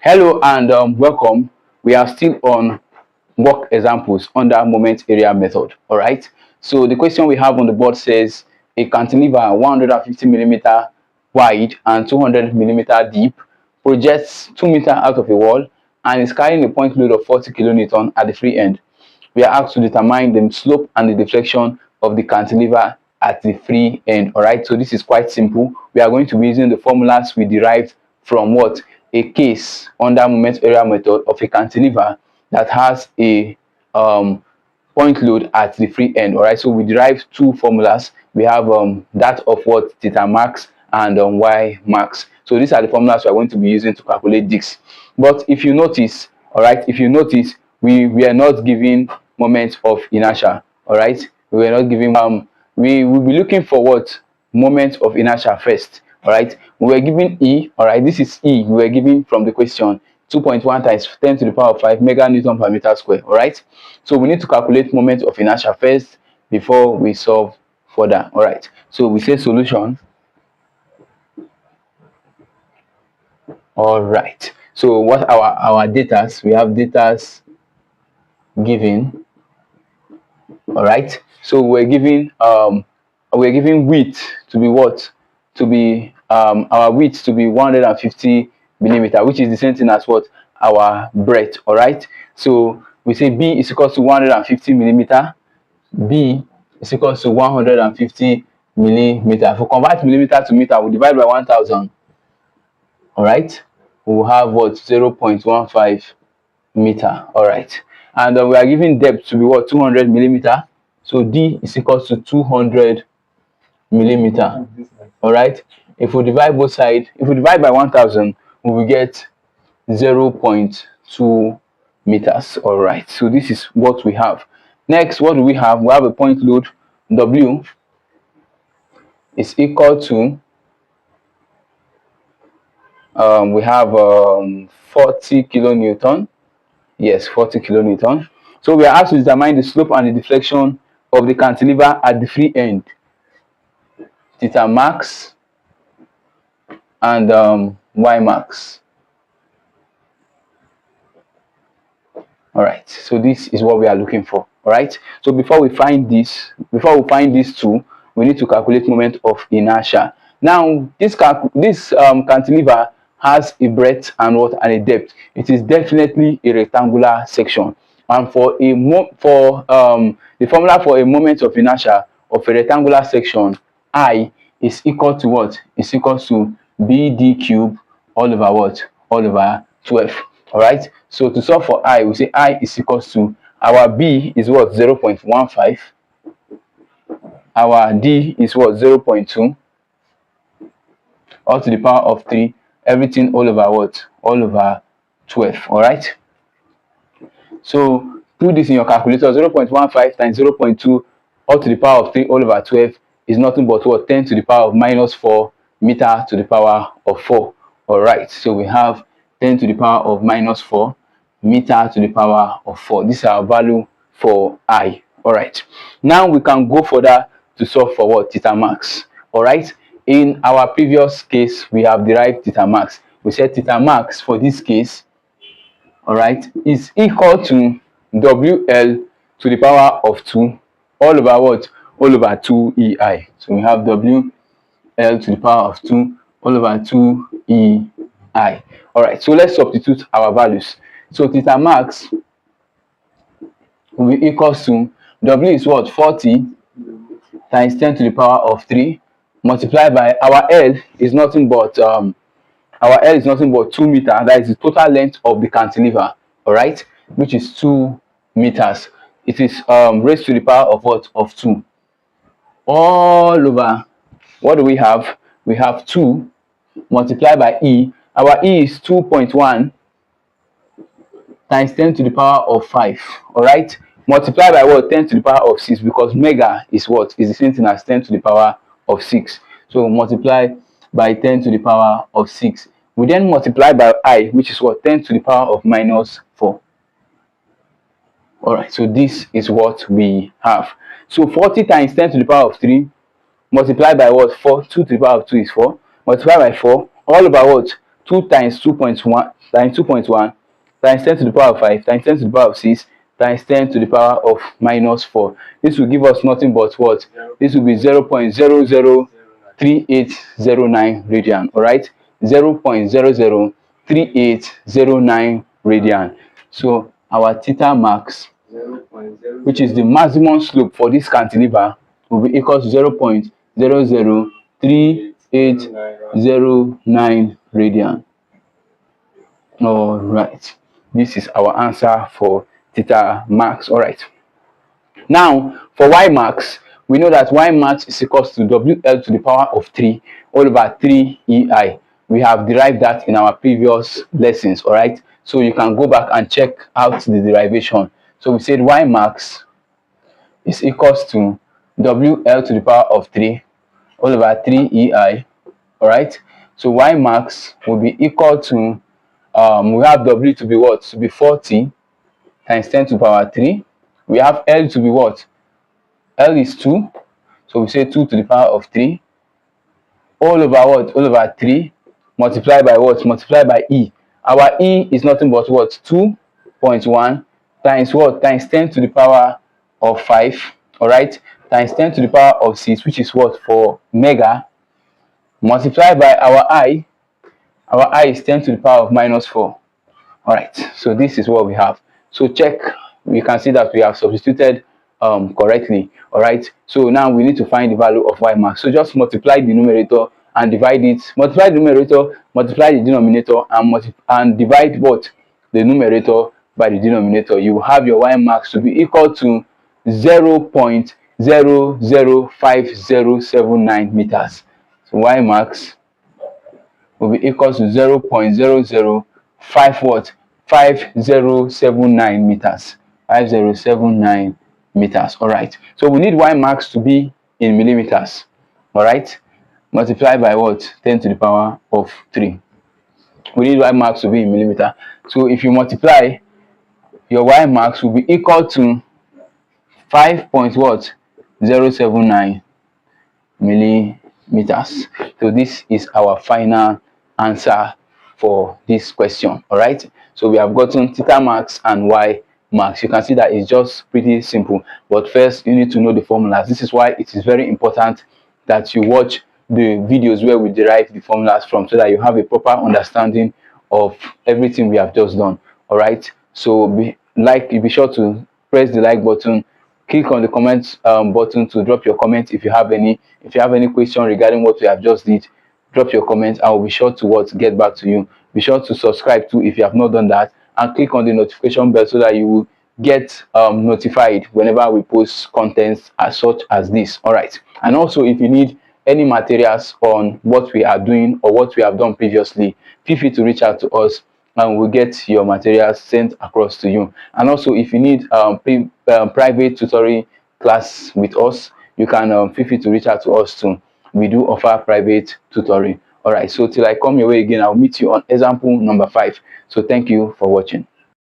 Hello and welcome. We are still on work examples under moment area method. All right. So the question we have on the board says a cantilever 150 mm wide and 200 mm deep projects 2 meters out of a wall and is carrying a point load of 40 kilonewton at the free end. We are asked to determine the slope and the deflection of the cantilever at the free end. All right, so this is quite simple. We are going to be using the formulas we derived from what a case under moment area method of a cantilever that has a point load at the free end. All right, so we derived two formulas. We have that of what theta max and y max. So these are the formulas we are going to be using to calculate this. But if you notice, all right, if you notice, we are not giving moment of inertia. All right, we are not giving we will be looking for what moment of inertia first. All right, we were given E. All right, this is E we were given from the question, 2.1 times 10 to the power of 5 mega newton per meter square. All right, so we need to calculate moment of inertia first before we solve further. All right, so we say solution. All right, so what our datas? We have datas given. All right, so we're giving width to be what, to be our width to be 150 millimeter, which is the same thing as what our breadth. All right, so we say B is equal to 150 millimeter, B is equal to 150 millimeter. If we convert millimeter to meter, we divide by 1000. All right, we will have what, 0.15 meter. All right, and we are given depth to be what, 200 millimeter. So D is equal to 200 millimeter. All right, if we divide both sides, if we divide by 1000, we will get 0.2 meters. All right, so this is what we have. Next, what do we have? We have a point load. W is equal to we have 40 kilonewton. Yes, 40 kilonewton. So we are asked to determine the slope and the deflection of the cantilever at the free end, theta max and y max. All right, so this is what we are looking for. All right, so before we find these two, we need to calculate moment of inertia. Now this cantilever has a breadth and what, and a depth. It is definitely a rectangular section, and for the formula for a moment of inertia of a rectangular section, I is equal to what, is equal to BD cube all over what, all over 12. All right, so to solve for I, we say I is equal to, our B is what, 0.15, our D is what, 0.2, all to the power of 3, everything all over what, all over 12. All right, so put this in your calculator. 0.15 times 0.2 all to the power of 3 all over 12 is nothing but what, 10 to the power of minus 4 meter to the power of 4. All right, so we have 10 to the power of minus 4 meter to the power of 4. This is our value for I. All right, now we can go further to solve for what, theta max. All right, in our previous case we have derived theta max. We said theta max for this case, all right, is equal to WL to the power of 2 all over what, all over 2 EI. So we have WL to the power of 2 all over 2 EI. All right, so let's substitute our values. So theta max will be equals to, W is what, 40 times 10 to the power of 3 multiplied by our L is nothing but 2 meters. That is the total length of the cantilever. All right, which is 2 meters. It is raised to the power of what, of 2 all over, what do we have? We have 2 multiplied by E. Our E is 2.1 times 10 to the power of 5. All right, multiply by what, 10 to the power of 6, because mega is what, is the same thing as 10 to the power of 6. So multiply by 10 to the power of 6. We then multiply by I, which is what, 10 to the power of minus 4. All right, so this is what we have. So 40 times 10 to the power of 3 multiplied by what, 4, 2 to the power of 2 is 4, multiplied by 4 all over what, 2 times 2.1 times 2.1 times 10 to the power of 5 times 10 to the power of 6 times 10 to the power of minus 4. This will give us nothing but what? This will be 0.003809 radian. All right, 0.003809 radian. So our theta max, which is the maximum slope for this cantilever, will be equal to 0.003809 radian. All right, this is our answer for theta max. All right, now for y max, we know that y max is equal to wl to the power of 3 all over 3 ei. We have derived that in our previous lessons. All right, so you can go back and check out the derivation. So we said y max is equals to wl to the power of 3 all over 3 ei. All right, so y max will be equal to we have w to be what? To be 40 times 10 to the power 3. We have l to be what? L is 2, so we say 2 to the power of 3 all over what? All over 3 multiplied by what? Multiplied by e. Our e is nothing but what? 2.1 times what? Times 10 to the power of 5. All right, times 10 to the power of 6, which is what? For mega, multiplied by our I. Our I is 10 to the power of minus 4. All right, so this is what we have. So check, we can see that we have substituted correctly. All right, so now we need to find the value of y max. So just multiply the numerator and divide it. Multiply the numerator, multiply the denominator, and divide what? The numerator by the denominator. You have your y max to be equal to 0.005079 meters. So y max will be equal to 0.0050 what? 5079 meters. 5079 meters. All right, so we need y max to be in millimeters. All right, multiply by what? 10 to the power of 3. We need y max to be in millimeter. So if you multiply, your y max will be equal to 5.079 millimeters. So this is our final answer for this question. All right, so we have gotten theta max and y max. You can see that it's just pretty simple, but first you need to know the formulas. This is why it is very important that you watch the videos where we derive the formulas from, so that you have a proper understanding of everything we have just done. All right, so be sure to press the like button, click on the comment button to drop your comment if you have any. If you have any question regarding what we have just did, drop your comment. I will be sure to get back to you. Be sure to subscribe too if you have not done that, and click on the notification bell so that you will get notified whenever we post contents as such as this. All right, and also if you need any materials on what we are doing or what we have done previously, feel free to reach out to us and we'll get your materials sent across to you. And also if you need private tutoring class with us, you can feel free to reach out to us too. We do offer private tutoring. All right, so till I come your way again, I'll meet you on example number 5. So thank you for watching.